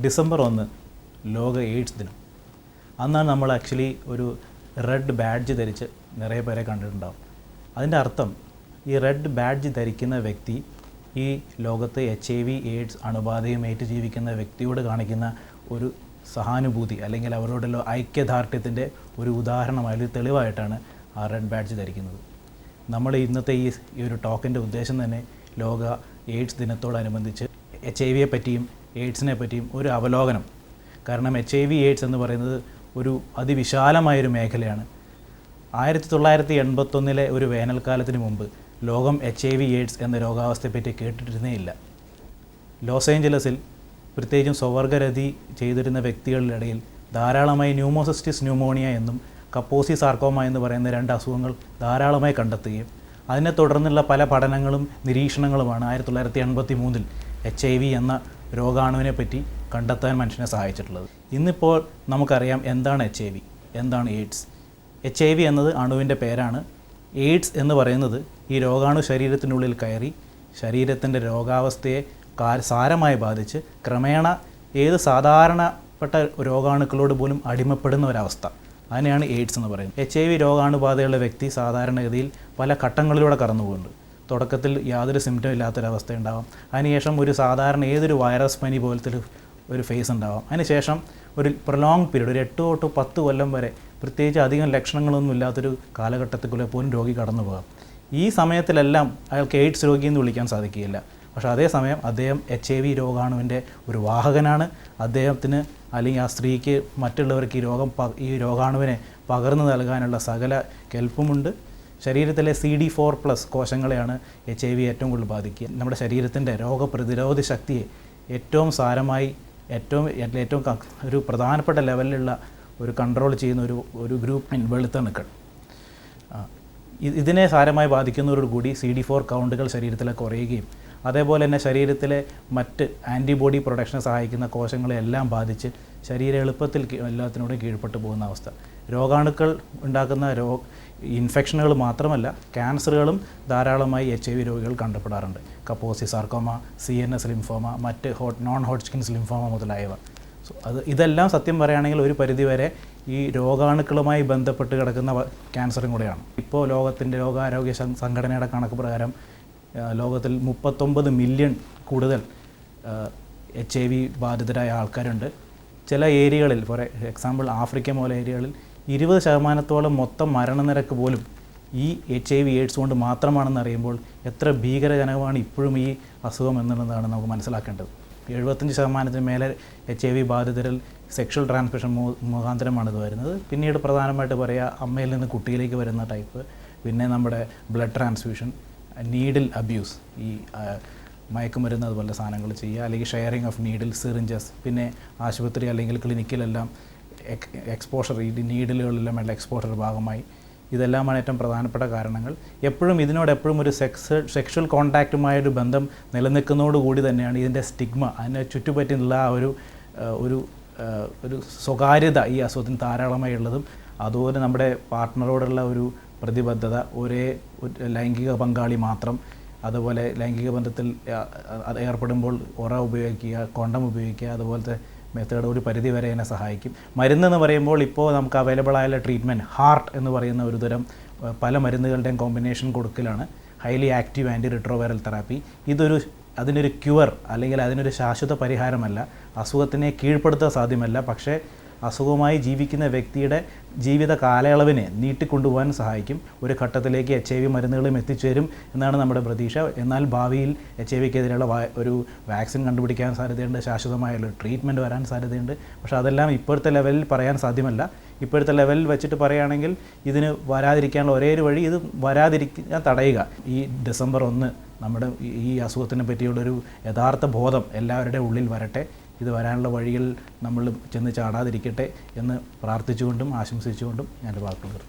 December 1 ലോക AIDS ദിനം. അന്നാണ് നമ്മൾ ആക്ച്വലി ഒരു റെഡ് ബാഡ്ജ് ധരിച്ച് നിറയെ പേരെ കണ്ടിട്ടുണ്ടാവും. അതിൻ്റെ അർത്ഥം ഈ റെഡ് ബാഡ്ജ് ധരിക്കുന്ന വ്യക്തി ഈ ലോകത്ത് HIV എയ്ഡ്സ് അണുബാധയുമേറ്റ് ജീവിക്കുന്ന വ്യക്തിയോട് കാണിക്കുന്ന ഒരു സഹാനുഭൂതി അല്ലെങ്കിൽ അവരോടുള്ള ഐക്യദാർഢ്യത്തിൻ്റെ ഒരു ഉദാഹരണമായി ഒരു തെളിവായിട്ടാണ് ആ റെഡ് ബാഡ്ജ് ധരിക്കുന്നത്. നമ്മൾ ഇന്നത്തെ ഈ ഒരു ടോക്കിൻ്റെ ഉദ്ദേശം തന്നെ ലോക എയ്ഡ്സ് ദിനത്തോടനുബന്ധിച്ച് HIV പറ്റിയും എയ്ഡ്സിനെ പറ്റിയും ഒരു അവലോകനം. കാരണം HIV എയ്ഡ്സ് എന്ന് പറയുന്നത് ഒരു അതിവിശാലമായൊരു മേഖലയാണ്. 1981 ഒരു വേനൽക്കാലത്തിന് മുമ്പ് ലോകം HIV എയ്ഡ്സ് എന്ന രോഗാവസ്ഥയെപ്പറ്റി കേട്ടിരുന്നേയില്ല. ലോസ് ഏഞ്ചലസിൽ പ്രത്യേകിച്ചും സ്വവർഗരതി ചെയ്തിരുന്ന വ്യക്തികളുടെ ഇടയിൽ ധാരാളമായി ന്യൂമോസിസ്റ്റിസ് ന്യൂമോണിയ എന്നും കപ്പോസി സാർക്കോമ എന്ന് പറയുന്ന 2 അസുഖങ്ങൾ ധാരാളമായി കണ്ടെത്തുകയും അതിനെ തുടർന്നുള്ള പല പഠനങ്ങളും നിരീക്ഷണങ്ങളുമാണ് 1983 HIV എന്ന രോഗാണുവിനെ പറ്റി കണ്ടെത്താൻ മനുഷ്യനെ സഹായിച്ചിട്ടുള്ളത്. ഇന്നിപ്പോൾ നമുക്കറിയാം എന്താണ് HIV, എന്താണ് എയ്ഡ്സ്. HIV എന്നത് അണുവിൻ്റെ പേരാണ്. എയ്ഡ്സ് എന്ന് പറയുന്നത് ഈ രോഗാണു ശരീരത്തിനുള്ളിൽ കയറി ശരീരത്തിൻ്റെ രോഗാവസ്ഥയെ സാരമായി ബാധിച്ച് ക്രമേണ ഏത് സാധാരണപ്പെട്ട രോഗാണുക്കളോട് പോലും അടിമപ്പെടുന്ന ഒരവസ്ഥ, അതിനെയാണ് എയ്ഡ്സ് എന്ന് പറയുന്നത്. HIV രോഗാണുബാധയുള്ള വ്യക്തി സാധാരണഗതിയിൽ പല ഘട്ടങ്ങളിലൂടെ കടന്നു പോകുന്നുണ്ട്. തുടക്കത്തിൽ യാതൊരു സിംറ്റം ഇല്ലാത്തൊരവസ്ഥ ഉണ്ടാവാം. അതിനുശേഷം ഒരു സാധാരണ ഏതൊരു വൈറസ് പനി പോലത്തെ ഒരു ഫേസ് ഉണ്ടാവാം. അതിനുശേഷം ഒരു പ്രൊലോങ് പീരീഡ്, ഒരു 8 തൊട്ട് 10 കൊല്ലം വരെ പ്രത്യേകിച്ച് അധികം ലക്ഷണങ്ങളൊന്നും ഇല്ലാത്തൊരു കാലഘട്ടത്തിൽക്കൂടെ പോലും രോഗി കടന്നു പോകാം. ഈ സമയത്തിലെല്ലാം അയാൾക്ക് എയ്ഡ്സ് രോഗി എന്ന് വിളിക്കാൻ സാധിക്കുകയില്ല. പക്ഷേ അതേസമയം അദ്ദേഹം HIV രോഗാണുവിൻ്റെ ഒരു വാഹകനാണ്. അദ്ദേഹത്തിന് അല്ലെങ്കിൽ ആ സ്ത്രീക്ക് മറ്റുള്ളവർക്ക് ഈ രോഗാണുവിനെ പകർന്നു നൽകാനുള്ള സകല കെൽപ്പുമുണ്ട്. ശരീരത്തിലെ CD4+ കോശങ്ങളെയാണ് HIV ഏറ്റവും കൂടുതൽ ബാധിക്കുക. നമ്മുടെ ശരീരത്തിൻ്റെ രോഗപ്രതിരോധ ശക്തിയെ ഏറ്റവും സാരമായി ഏറ്റവും ഒരു പ്രധാനപ്പെട്ട ലെവലിലുള്ള ഒരു കൺട്രോൾ ചെയ്യുന്ന ഒരു ഗ്രൂപ്പ് വെളുത്തണുക്കൾ. ഇതിനെ സാരമായി ബാധിക്കുന്നതോടുകൂടി CD4 കൗണ്ടുകൾ ശരീരത്തിൽ കുറയുകയും അതേപോലെ തന്നെ ശരീരത്തിലെ മറ്റ് ആൻറ്റിബോഡി പ്രൊഡക്ഷനെ സഹായിക്കുന്ന കോശങ്ങളെല്ലാം ബാധിച്ച് ശരീരം എളുപ്പത്തിൽ എല്ലാത്തിനോടും കീഴ്പ്പെട്ടു പോകുന്ന അവസ്ഥ. രോഗാണുക്കൾ ഉണ്ടാക്കുന്ന ഇൻഫെക്ഷനുകൾ മാത്രമല്ല, ക്യാൻസറുകളും ധാരാളമായി HIV രോഗികൾ കണ്ടെപ്പെടാറുണ്ട്. കപ്പോസി സാർക്കോമ, CNS ലിംഫോമ, മറ്റ് നോൺ ഹോഡ്ജ്കിൻസ് ലിംഫോമ മുതലായവ. ഇതെല്ലാം സത്യം പറയുകയാണെങ്കിൽ ഒരു പരിധിവരെ ഈ രോഗാണുക്കളുമായി ബന്ധപ്പെട്ട് കിടക്കുന്ന ക്യാൻസറും കൂടെയാണ്. ഇപ്പോൾ ലോകാരോഗ്യ സംഘടനയുടെ കണക്ക് പ്രകാരം ലോകത്തിൽ 39 മില്യൺ കൂടുതൽ HIV ബാധിതരായ ആൾക്കാരുണ്ട്. ചില ഏരിയകളിൽ, ഫോർ എക്സാമ്പിൾ ആഫ്രിക്ക പോലെ ഏരിയകളിൽ 20% മൊത്തം മരണനിരക്ക് പോലും ഈ HIV എയ്ഡ്സ് കൊണ്ട് മാത്രമാണെന്ന് അറിയുമ്പോൾ എത്ര ഭീകരജനകമാണ് ഇപ്പോഴും ഈ അസുഖം എന്നുള്ളതാണ് നമുക്ക് മനസ്സിലാക്കേണ്ടത്. 75% മേലെ HIV ബാധിതരിൽ സെക്ഷൽ ട്രാൻസ്മിഷൻ മുഖാന്തരമാണ് ഇത് വരുന്നത്. പിന്നീട് പ്രധാനമായിട്ട് പറയുക അമ്മയിൽ നിന്ന് കുട്ടിയിലേക്ക് വരുന്ന ടൈപ്പ്, പിന്നെ നമ്മുടെ ബ്ലഡ് ട്രാൻസ്ഫ്യൂഷൻ, നീഡിൽ അബ്യൂസ്, ഈ മയക്കുമരുന്ന് അതുപോലെ സാധനങ്ങൾ ചെയ്യുക, അല്ലെങ്കിൽ ഷെയറിങ് ഓഫ് നീഡിൽ, സിറിഞ്ചസ്, പിന്നെ ആശുപത്രി അല്ലെങ്കിൽ ക്ലിനിക്കിലെല്ലാം എക്സ്പോഷർ, ഈ നീഡിലുകളിലെല്ലാം എക്സ്പോഷർ ഭാഗമായി. ഇതെല്ലാമാണ് ഏറ്റവും പ്രധാനപ്പെട്ട കാരണങ്ങൾ. ഇതിനോടെപ്പോഴും ഒരു സെക്ഷൽ കോണ്ടാക്റ്റുമായൊരു ബന്ധം നിലനിൽക്കുന്നതോടുകൂടി തന്നെയാണ് ഇതിൻ്റെ സ്റ്റിഗ്മ, അതിനെ ചുറ്റുപറ്റിയുള്ള ഒരു സ്വകാര്യത ഈ അസുഖത്തിന് ധാരാളമായി ഉള്ളതും. അതുപോലെ നമ്മുടെ പാർട്ട്ണറോടുള്ള ഒരു പ്രതിബദ്ധത, ഒരേ ലൈംഗിക പങ്കാളി മാത്രം, അതുപോലെ ലൈംഗിക ബന്ധത്തിൽ ഏർപ്പെടുമ്പോൾ ഒറ ഉപയോഗിക്കുക, കോണ്ടം ഉപയോഗിക്കുക, അതുപോലത്തെ മെത്തേഡ് ഒരു പരിധി വരെ അതിനെ സഹായിക്കും. മരുന്നെന്ന് പറയുമ്പോൾ ഇപ്പോൾ നമുക്ക് അവൈലബിൾ ആയുള്ള ട്രീറ്റ്മെൻറ്റ് ഹാർട്ട് എന്ന് പറയുന്ന ഒരു തരം പല മരുന്നുകളുടെയും കോമ്പിനേഷൻ കൊടുക്കലാണ് highly active anti retroviral therapy. അതിനൊരു ക്യൂർ അല്ലെങ്കിൽ അതിനൊരു ശാശ്വത പരിഹാരമല്ല, അസുഖത്തിനെ കീഴ്പ്പെടുത്താൻ സാധ്യമല്ല. പക്ഷേ അസുഖവുമായി ജീവിക്കുന്ന വ്യക്തിയുടെ ജീവിത കാലയളവിനെ നീട്ടിക്കൊണ്ടുപോകാൻ സഹായിക്കും. ഒരു ഘട്ടത്തിലേക്ക് HIV മരുന്നുകളും എത്തിച്ചേരും എന്നാണ് നമ്മുടെ പ്രതീക്ഷ. എന്നാൽ ഭാവിയിൽ HIV-ക്കെതിരെയുള്ള ഒരു വാക്സിൻ കണ്ടുപിടിക്കാൻ സാധ്യതയുണ്ട്, ശാശ്വതമായുള്ള ട്രീറ്റ്മെൻറ്റ് വരാൻ സാധ്യതയുണ്ട്. പക്ഷേ അതെല്ലാം ഇപ്പോഴത്തെ ലെവലിൽ പറയാൻ സാധ്യമല്ല. ഇപ്പോഴത്തെ ലെവലിൽ വെച്ചിട്ട് പറയുകയാണെങ്കിൽ ഇതിന് വരാതിരിക്കാനുള്ള ഒരേ ഒരു വഴി, ഇത് വരാതിരിക്കാൻ തടയുക. ഈ ഡിസംബർ 1 നമ്മുടെ ഈ അസുഖത്തിനെ പറ്റിയുള്ളൊരു യഥാർത്ഥ ബോധം എല്ലാവരുടെ ഉള്ളിൽ വരട്ടെ. ഇത് വരാനുള്ള വഴികൾ നമ്മൾ ചെന്ന് ചാടാതിരിക്കട്ടെ എന്ന് പ്രാർത്ഥിച്ചുകൊണ്ടും ആശംസിച്ചുകൊണ്ടും ഞാൻ വാക്കുകൾ നിർത്തുന്നു.